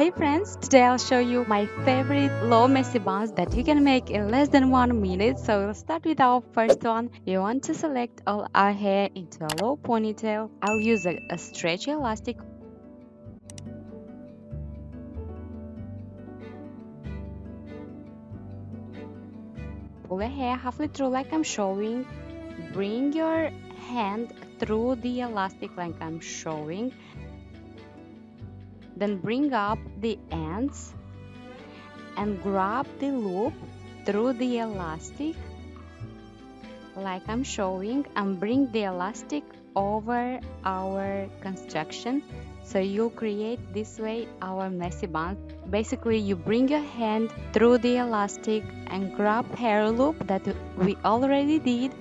Hey friends, today I'll show you my favorite low messy buns that you can make in less than 1 minute. So we'll start with our first one. We want to select all our hair into a low ponytail. I'll use a stretchy elastic. Pull the hair halfway through like I'm showing. Bring your hand through the elastic like I'm showing. Then bring up the ends and grab the loop through the elastic like I'm showing, and bring the elastic over our construction. So you'll create this way our messy bun. Basically, you bring your hand through the elastic and grab hair loop that we already did,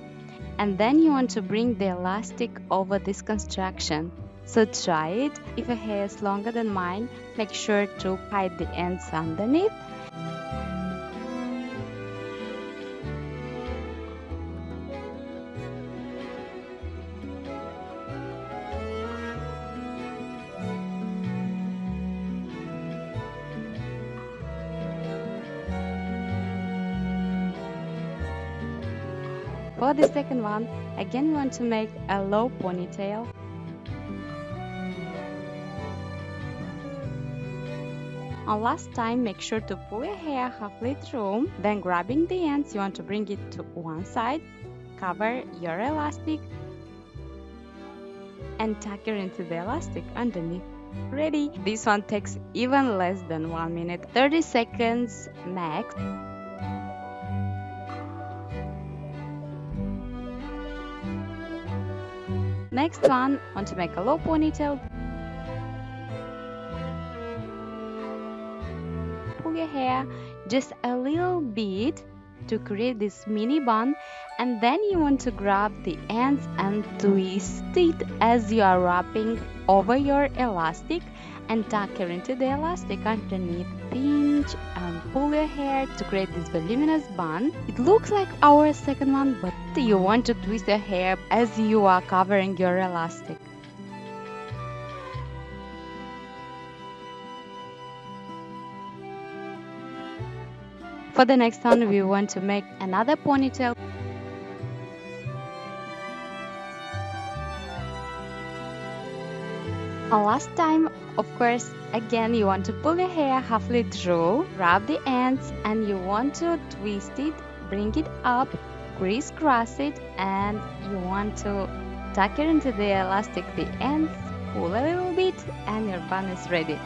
and then you want to bring the elastic over this construction. So try it. If your hair is longer than mine, make sure to hide the ends underneath. For the second one, again we want to make a low ponytail. And last time, make sure to pull your hair halfway through, then grabbing the ends, you want to bring it to one side, cover your elastic, and tuck it into the elastic underneath. Ready! This one takes even less than 1 minute, 30 seconds max. Next one, want to make a low ponytail. Pull your hair just a little bit to create this mini bun, and then you want to grab the ends and twist it as you are wrapping over your elastic, and tuck it into the elastic underneath. Pinch and pull your hair to create this voluminous bun. It looks like our second one, but you want to twist your hair as you are covering your elastic. For the next one, we want to make another ponytail. And last time, of course, again you want to pull your hair halfway through, grab the ends, and you want to twist it, bring it up, crisscross it, and you want to tuck it into the elastic, the ends, pull a little bit, and your bun is ready.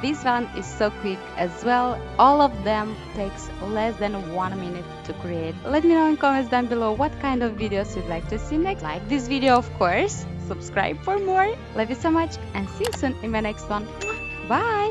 This one is so quick as well. All of them takes less than 1 minute to create. Let me know in comments down below what kind of videos you'd like to see next. Like this video, of course. Subscribe for more. Love you so much, and see you soon in my next one. Bye!